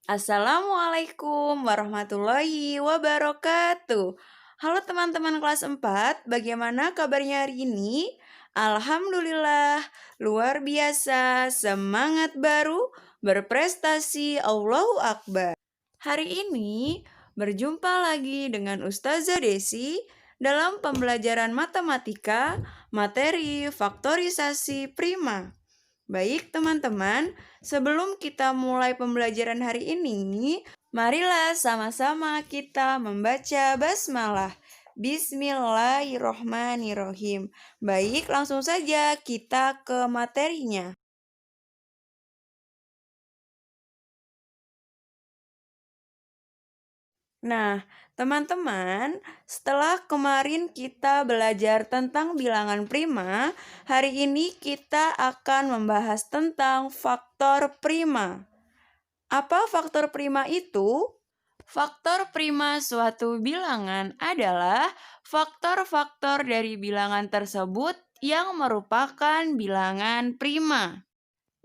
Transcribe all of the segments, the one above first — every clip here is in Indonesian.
Assalamualaikum warahmatullahi wabarakatuh. Halo teman-teman kelas 4, bagaimana kabarnya hari ini? Alhamdulillah, luar biasa, semangat baru, berprestasi, Allahu Akbar. Hari ini berjumpa lagi dengan Ustazah Desi dalam pembelajaran matematika materi faktorisasi prima. Baik teman-teman, sebelum kita mulai pembelajaran hari ini, marilah sama-sama kita membaca basmalah. Bismillahirrohmanirrohim. Baik, langsung saja kita ke materinya. Nah, teman-teman, setelah kemarin kita belajar tentang bilangan prima, hari ini kita akan membahas tentang faktor prima. Apa faktor prima itu? Faktor prima suatu bilangan adalah faktor-faktor dari bilangan tersebut yang merupakan bilangan prima.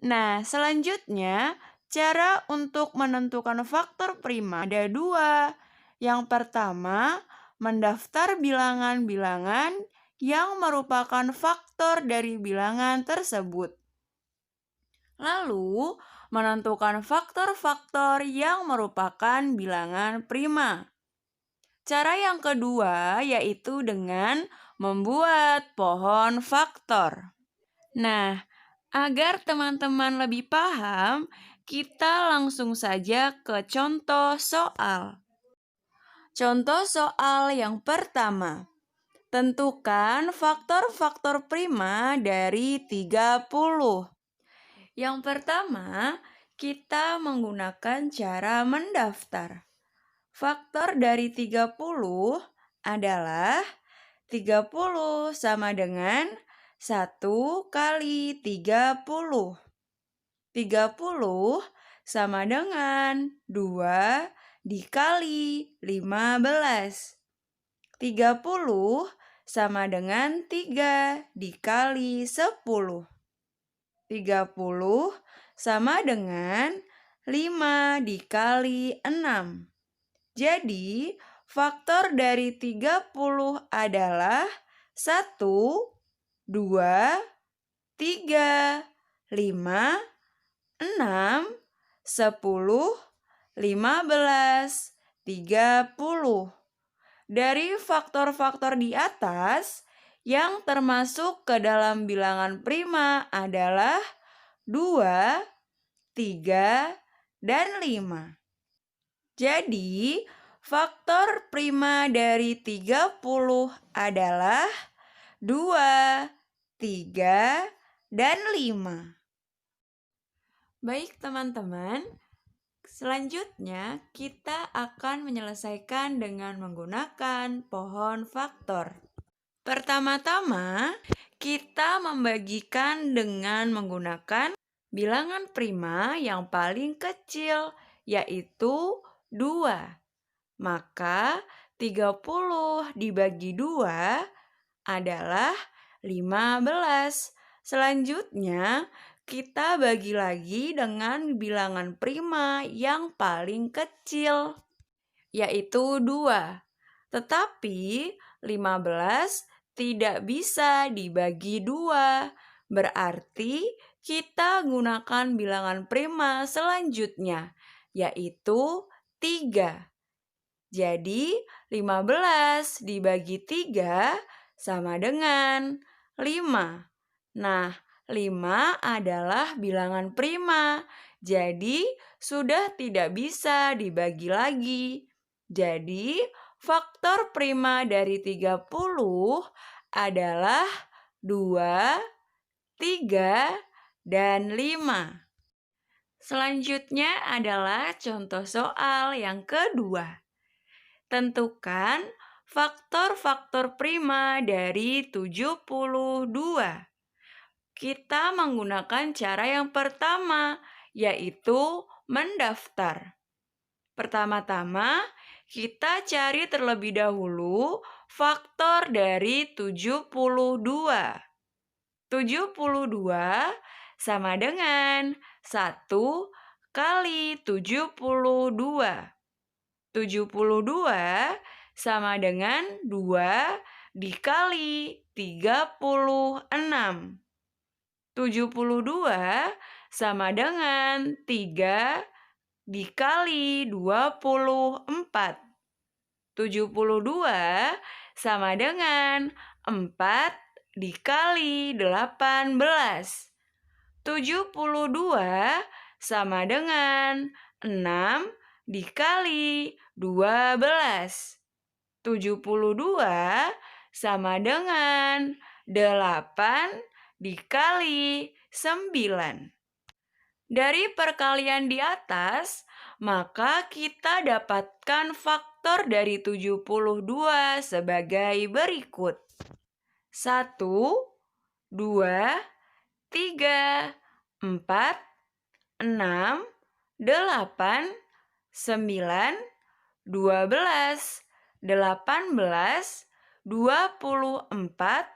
Nah, selanjutnya, cara untuk menentukan faktor prima ada dua. Yang pertama, mendaftar bilangan-bilangan yang merupakan faktor dari bilangan tersebut. Lalu, menentukan faktor-faktor yang merupakan bilangan prima. Cara yang kedua yaitu dengan membuat pohon faktor. Nah, agar teman-teman lebih paham, kita langsung saja ke contoh soal. Contoh soal yang pertama. Tentukan faktor-faktor prima dari 30. Yang pertama, kita menggunakan cara mendaftar. Faktor dari 30 adalah 30 sama dengan 1 kali 30. 30 sama dengan 2 dikali 15. 30 sama dengan 3 dikali 10. 30 sama dengan 5 dikali 6. Jadi, faktor dari 30 adalah 1, 2, 3, 5, 6, 10, 15, 30. Dari faktor-faktor di atas, yang termasuk ke dalam bilangan prima adalah 2, 3, dan 5. Jadi, faktor prima dari 30 adalah 2, 3, dan 5. Baik teman-teman, selanjutnya kita akan menyelesaikan dengan menggunakan pohon faktor. Pertama-tama, kita membagikan dengan menggunakan bilangan prima yang paling kecil, yaitu 2. Maka 30 dibagi 2 adalah 15. Selanjutnya, kita bagi lagi dengan bilangan prima yang paling kecil, yaitu 2. Tetapi 15 tidak bisa dibagi 2. Berarti kita gunakan bilangan prima selanjutnya, yaitu 3. Jadi 15 dibagi 3 sama dengan 5. Nah, 5 adalah bilangan prima. Jadi sudah tidak bisa dibagi lagi. Jadi faktor prima dari 30 adalah 2, 3, dan 5. Selanjutnya adalah contoh soal yang kedua. Tentukan faktor-faktor prima dari 72. Kita menggunakan cara yang pertama, yaitu mendaftar. Pertama-tama, kita cari terlebih dahulu faktor dari 72. 72 sama dengan 1 kali 72. 72 sama dengan 2 dikali 36. 72 sama dengan 3 dikali 24. 72 sama dengan 4 dikali 18. 72 sama dengan 6 dikali 12. 72 sama dengan 8 dikali 9. Dari perkalian di atas, maka kita dapatkan faktor dari 72 sebagai berikut. 1, 2, 3, 4, 6, 8, 9, 12, 18, 24,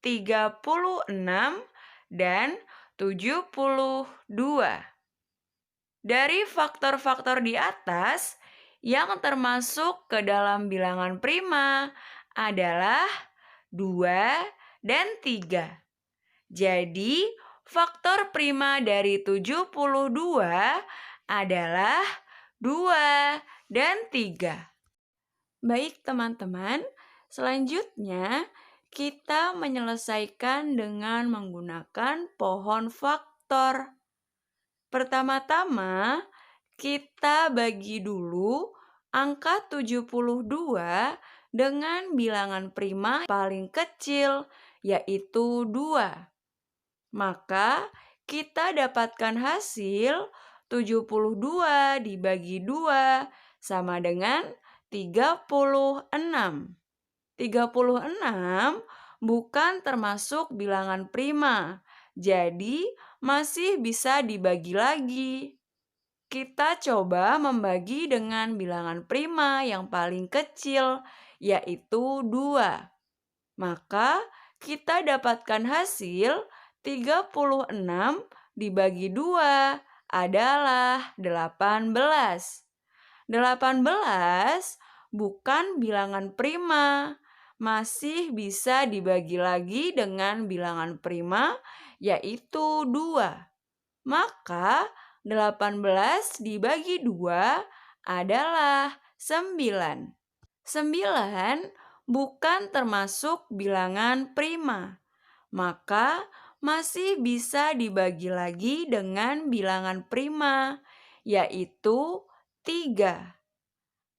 36, dan 72. Dari faktor-faktor di atas, yang termasuk ke dalam bilangan prima adalah 2 dan 3. Jadi, faktor prima dari 72 adalah 2 dan 3. Baik teman-teman, selanjutnya kita menyelesaikan dengan menggunakan pohon faktor. Pertama-tama, kita bagi dulu angka 72 dengan bilangan prima paling kecil, yaitu 2. Maka kita dapatkan hasil 72 dibagi 2 sama dengan 36. 36 bukan termasuk bilangan prima, jadi masih bisa dibagi lagi. Kita coba membagi dengan bilangan prima yang paling kecil, yaitu 2. Maka kita dapatkan hasil 36 dibagi 2 adalah 18. 18 bukan bilangan prima, masih bisa dibagi lagi dengan bilangan prima, yaitu 2. Maka 18 dibagi 2 adalah 9. 9 bukan termasuk bilangan prima, maka masih bisa dibagi lagi dengan bilangan prima, yaitu 3.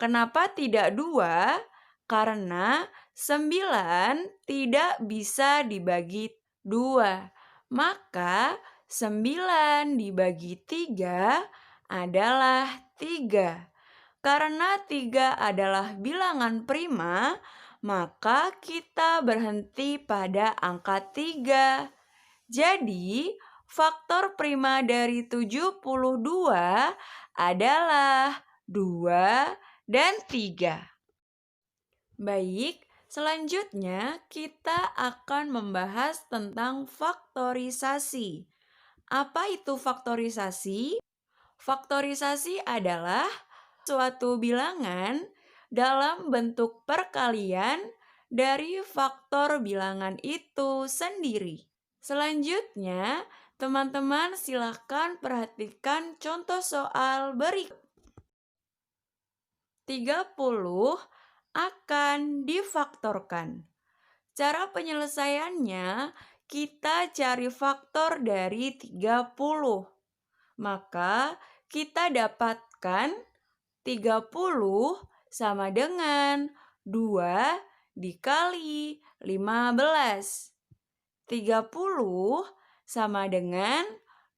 Kenapa tidak 2? Karena 9 tidak bisa dibagi 2. Maka 9 dibagi 3 adalah 3. Karena 3 adalah bilangan prima, maka kita berhenti pada angka 3. Jadi, faktor prima dari 72 adalah 2 dan 3. Baik, selanjutnya kita akan membahas tentang faktorisasi. Apa itu faktorisasi? Faktorisasi adalah suatu bilangan dalam bentuk perkalian dari faktor bilangan itu sendiri. Selanjutnya, teman-teman silakan perhatikan contoh soal berikut. 30 akan difaktorkan. Cara penyelesaiannya, kita cari faktor dari 30. Maka kita dapatkan 30 sama dengan 2 dikali 15. 30 sama dengan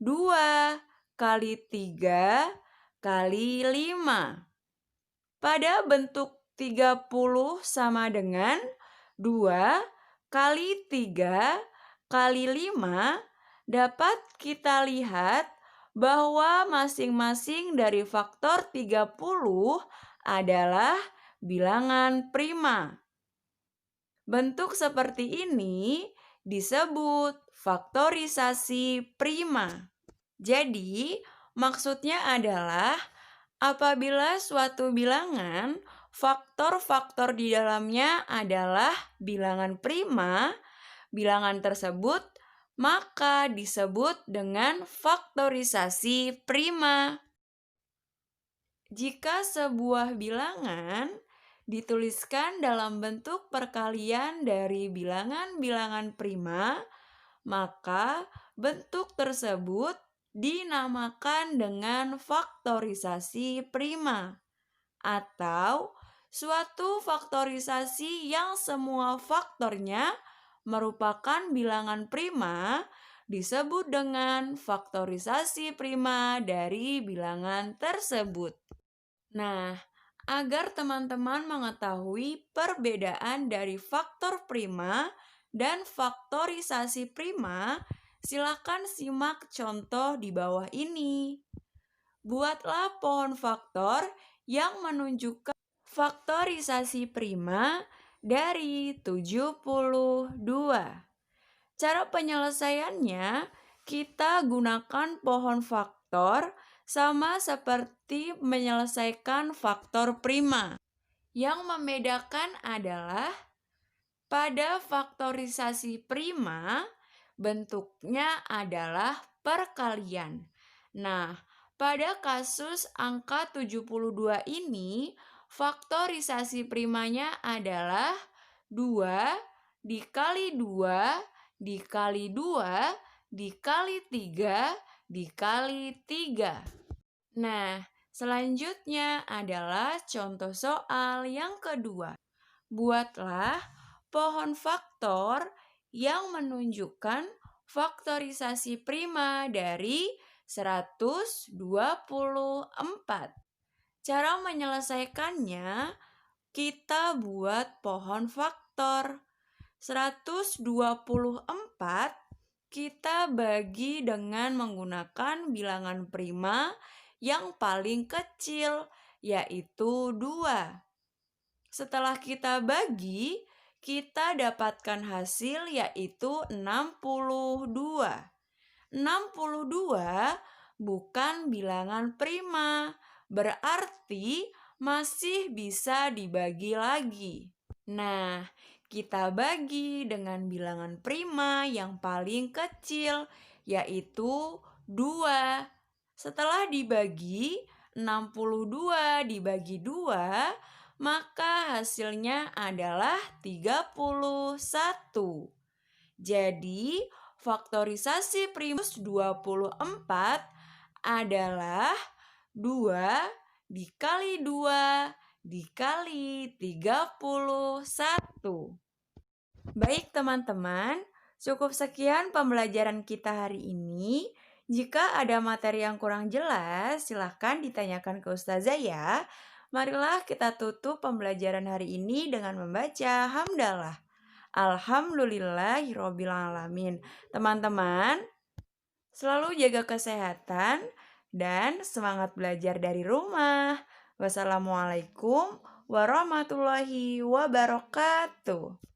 2 kali 3 kali 5. Pada bentuk 30 sama dengan 2 kali 3 kali 5 dapat kita lihat bahwa masing-masing dari faktor 30 adalah bilangan prima. Bentuk seperti ini disebut faktorisasi prima. Jadi, Maksudnya adalah apabila suatu bilangan, faktor-faktor di dalamnya adalah bilangan prima, bilangan tersebut maka disebut dengan faktorisasi prima. Jika sebuah bilangan dituliskan dalam bentuk perkalian dari bilangan-bilangan prima, maka bentuk tersebut dinamakan dengan faktorisasi prima, atau suatu faktorisasi yang semua faktornya merupakan bilangan prima disebut dengan faktorisasi prima dari bilangan tersebut. Nah, agar teman-teman mengetahui perbedaan dari faktor prima dan faktorisasi prima, silakan simak contoh di bawah ini. Buatlah pohon faktor yang menunjukkan faktorisasi prima dari 72. Cara penyelesaiannya, kita gunakan pohon faktor sama seperti menyelesaikan faktor prima. Yang membedakan adalah pada faktorisasi prima, bentuknya adalah perkalian. Nah, pada kasus angka 72 ini, faktorisasi primanya adalah 2 dikali 2 dikali 2 dikali 3 dikali 3. Nah, selanjutnya adalah contoh soal yang kedua. Buatlah pohon faktor yang menunjukkan faktorisasi prima dari 124. Cara menyelesaikannya, kita buat pohon faktor. 124 kita bagi dengan menggunakan bilangan prima yang paling kecil, yaitu 2. Setelah kita bagi, kita dapatkan hasil yaitu 62. 62 bukan bilangan prima, berarti masih bisa dibagi lagi. Nah, kita bagi dengan bilangan prima yang paling kecil, yaitu 2. Setelah dibagi, 62 dibagi 2, maka hasilnya adalah 31. Jadi, faktorisasi primus 24 adalah 2 dikali 2 dikali 31. Baik teman-teman, cukup sekian pembelajaran kita hari ini. Jika ada materi yang kurang jelas, silahkan ditanyakan ke Ustazah ya. Marilah kita tutup pembelajaran hari ini dengan membaca hamdalah. Alhamdulillahirobbilalamin. Teman-teman, selalu jaga kesehatan dan semangat belajar dari rumah. Wassalamualaikum warahmatullahi wabarakatuh.